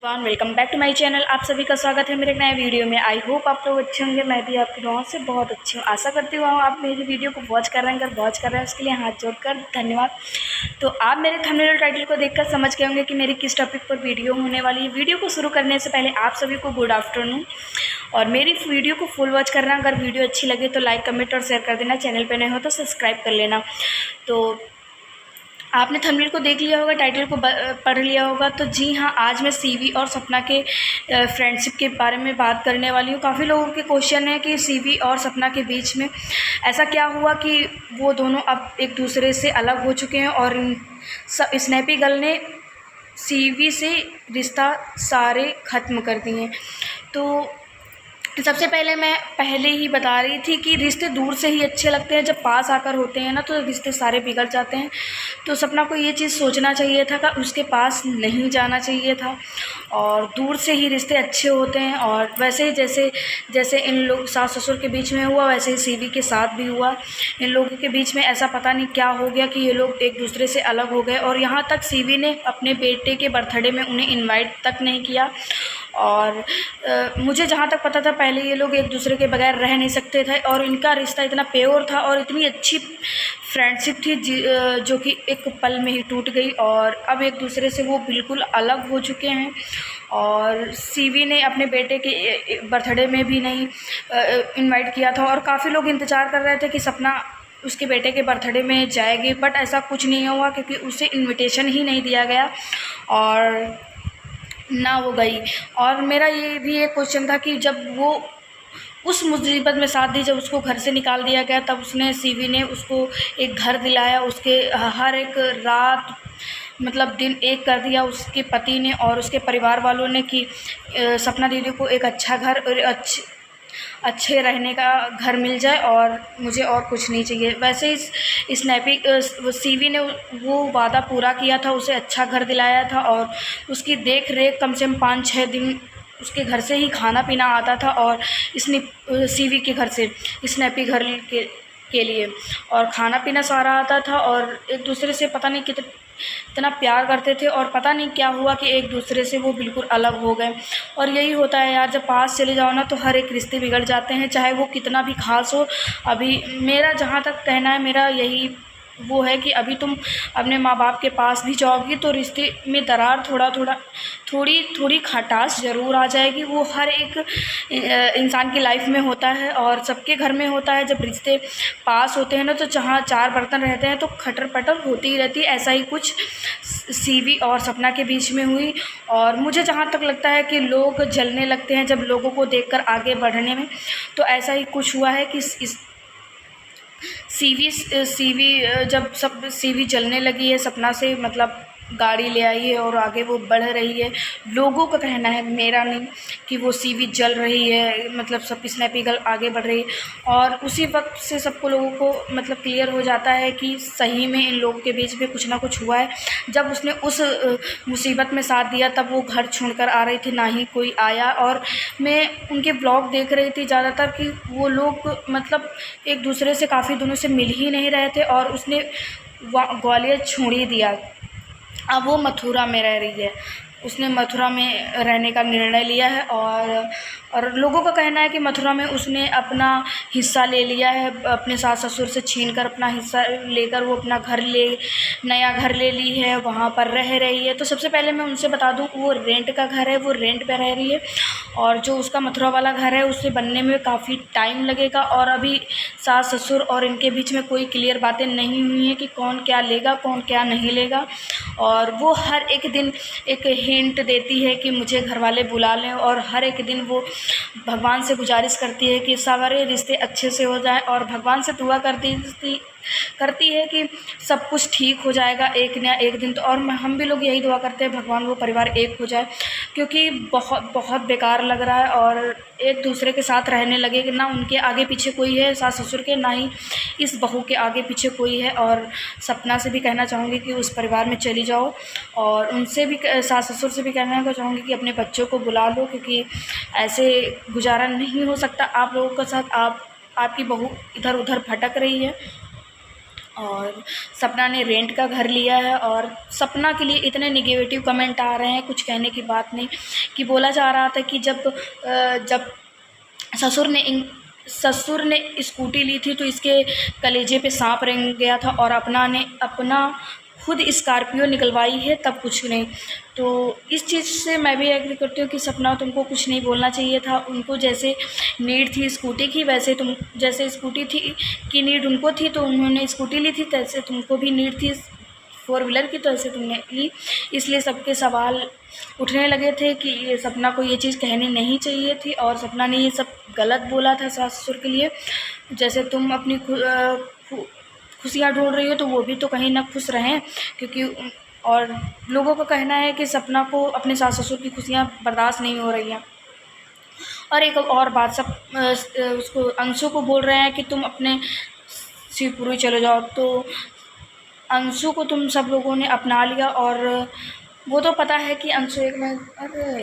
Welcome back to my channel. आप सभी का स्वागत है मेरे नए वीडियो में। आई होप आप लोग अच्छे होंगे। मैं भी आपकी दुआओं से बहुत अच्छी हूँ। आशा करती हूँ आप मेरी वीडियो को वॉच कर रहे हैं। अगर वॉच कर रहे हैं उसके लिए हाथ जोड़कर धन्यवाद। तो आप मेरे थंबनेल टाइटल को देखकर समझ गए होंगे कि मेरी किस टॉपिक पर वीडियो होने वाली है। वीडियो को शुरू करने से पहले आप सभी को गुड आफ्टरनून और मेरी वीडियो को फुल वॉच करना। अगर वीडियो अच्छी लगे तो लाइक कमेंट और शेयर कर देना। चैनल पर नए हो तो सब्सक्राइब कर लेना। तो आपने थंबनेल को देख लिया होगा, टाइटल को पढ़ लिया होगा। तो जी हाँ, आज मैं सीवी और सपना के फ्रेंडशिप के बारे में बात करने वाली हूँ। काफ़ी लोगों के क्वेश्चन है कि सीवी और सपना के बीच में ऐसा क्या हुआ कि वो दोनों अब एक दूसरे से अलग हो चुके हैं और स्नैपी गर्ल ने सीवी से रिश्ता सारे ख़त्म कर दिए। तो सबसे पहले मैं पहले ही बता रही थी कि रिश्ते दूर से ही अच्छे लगते हैं, जब पास आकर होते हैं ना तो रिश्ते सारे बिगड़ जाते हैं। तो सपना को ये चीज़ सोचना चाहिए था कि उसके पास नहीं जाना चाहिए था और दूर से ही रिश्ते अच्छे होते हैं। और वैसे ही जैसे जैसे इन लोग सास ससुर के बीच में हुआ, वैसे ही सीवी के साथ भी हुआ। इन लोगों के बीच में ऐसा पता नहीं क्या हो गया कि ये लोग एक दूसरे से अलग हो गए। और यहाँ तक सीवी ने अपने बेटे के बर्थडे में उन्हें इन्वाइट तक नहीं किया। और मुझे जहाँ तक पता था पहले ये लोग एक दूसरे के बगैर रह नहीं सकते थे और इनका रिश्ता इतना प्योर था और इतनी अच्छी फ्रेंडशिप थी जो कि एक पल में ही टूट गई। और अब एक दूसरे से वो बिल्कुल अलग हो चुके हैं। और सीवी ने अपने बेटे के बर्थडे में भी नहीं इनवाइट किया था और काफ़ी लोग इंतज़ार कर रहे थे कि सपना उसके बेटे के बर्थडे में जाएगी, बट ऐसा कुछ नहीं हुआ क्योंकि उसे इनविटेशन ही नहीं दिया गया और ना वो गई। और मेरा ये भी एक क्वेश्चन था कि जब वो उस मुसीबत में साथ दी, जब उसको घर से निकाल दिया गया, तब उसने सीवी ने उसको एक घर दिलाया, उसके हर एक रात मतलब दिन एक कर दिया उसके पति ने और उसके परिवार वालों ने कि सपना दीदी को एक अच्छा घर और अच्छे रहने का घर मिल जाए और मुझे और कुछ नहीं चाहिए। वैसे ही स्नैपी सीवी ने वो वादा पूरा किया था, उसे अच्छा घर दिलाया था और उसकी देख रेख कम से कम 5-6 दिन उसके घर से ही खाना पीना आता था और सीवी के घर से स्नैपी घर के लिए और खाना पीना सारा आता था और एक दूसरे से पता नहीं इतना प्यार करते थे। और पता नहीं क्या हुआ कि एक दूसरे से वो बिल्कुल अलग हो गए। और यही होता है यार, जब पास चले जाओ ना तो हर एक रिश्ते बिगड़ जाते हैं, चाहे वो कितना भी खास हो। अभी मेरा जहाँ तक कहना है, मेरा यही वो है कि अभी तुम अपने माँ बाप के पास भी जाओगी तो रिश्ते में दरार थोड़ी थोड़ी खटास ज़रूर आ जाएगी। वो हर एक इंसान की लाइफ में होता है और सबके घर में होता है। जब रिश्ते पास होते हैं ना तो जहाँ 4 बर्तन रहते हैं तो खटर पटर होती ही रहती है। ऐसा ही कुछ सीवी और सपना के बीच में हुई। और मुझे जहाँ तक लगता है कि लोग जलने लगते हैं जब लोगों को देखकर आगे बढ़ने में, तो ऐसा ही कुछ हुआ है कि इस सीवी जब सब सीवी जलने लगी है सपना से, मतलब गाड़ी ले आई है और आगे वो बढ़ रही है। लोगों का कहना है, मेरा नहीं, कि वो सीवी जल रही है, मतलब सब स्नैपी गर्ल आगे बढ़ रही है। और उसी वक्त से सबको लोगों को मतलब क्लियर हो जाता है कि सही में इन लोगों के बीच में कुछ ना कुछ हुआ है। जब उसने उस मुसीबत में साथ दिया तब वो घर छोड़कर आ रही थी, ना ही कोई आया। और मैं उनके ब्लॉग देख रही थी ज़्यादातर कि वो लोग मतलब एक दूसरे से काफ़ी दिनों से मिल ही नहीं रहे थे और उसने ग्वालियर छोड़ ही दिया। अब वो मथुरा में रह रही है, उसने मथुरा में रहने का निर्णय लिया है। और लोगों का कहना है कि मथुरा में उसने अपना हिस्सा ले लिया है, अपने सास ससुर से छीनकर अपना हिस्सा लेकर वो अपना नया घर ले ली है, वहाँ पर रह रही है। तो सबसे पहले मैं उनसे बता दूँ, वो रेंट का घर है, वो रेंट पे रह रही है और जो उसका मथुरा वाला घर है उसे बनने में काफ़ी टाइम लगेगा। और अभी सास ससुर और इनके बीच में कोई क्लियर बातें नहीं हुई हैं कि कौन क्या लेगा कौन क्या नहीं लेगा। और वो हर एक दिन एक हिंट देती है कि मुझे घर वाले बुला लें और हर एक दिन वो भगवान से गुजारिश करती है कि सारे रिश्ते अच्छे से हो जाएं और भगवान से दुआ करती है कि सब कुछ ठीक हो जाएगा एक न एक दिन। तो और हम भी लोग यही दुआ करते हैं, भगवान वो परिवार एक हो जाए, क्योंकि बहुत बहुत बेकार लग रहा है। और एक दूसरे के साथ रहने लगे कि ना उनके आगे पीछे कोई है सास ससुर के, ना ही इस बहू के आगे पीछे कोई है। और सपना से भी कहना चाहूँगी कि उस परिवार में चली जाओ और उनसे भी सास ससुर से भी कहना चाहूँगी कि अपने बच्चों को बुला लो, क्योंकि ऐसे गुजारा नहीं हो सकता आप लोगों के साथ। आपकी बहू इधर उधर भटक रही है और सपना ने रेंट का घर लिया है और सपना के लिए इतने नेगेटिव कमेंट आ रहे हैं, कुछ कहने की बात नहीं। कि बोला जा रहा था कि जब ससुर ने स्कूटी ली थी तो इसके कलेजे पे सांप रेंग गया था और अपना खुद स्कॉर्पियो निकलवाई है, तब कुछ नहीं। तो इस चीज़ से मैं भी एग्री करती हूँ कि सपना तुमको कुछ नहीं बोलना चाहिए था। उनको जैसे नीड थी स्कूटी की, वैसे तुम जैसे स्कूटी थी की नीड उनको थी तो उन्होंने स्कूटी ली थी, तैसे तुमको भी नीड थी 4 व्हीलर की, तो ऐसे तुमने ली। इसलिए सबके सवाल उठने लगे थे कि ये सपना को ये चीज़ कहनी नहीं चाहिए थी और सपना ने ये सब गलत बोला था सास ससुर के लिए। जैसे तुम अपनी खुशियाँ ढूंढ रही हो तो वो भी तो कहीं ना खुश रहें, क्योंकि और लोगों का कहना है कि सपना को अपने सास ससुर की खुशियाँ बर्दाश्त नहीं हो रही हैं। और एक और बात, सब उसको अंशु को बोल रहे हैं कि तुम अपने शिवपुरी चले जाओ, तो अंशु को तुम सब लोगों ने अपना लिया और वो तो पता है कि अंशु एक में अरे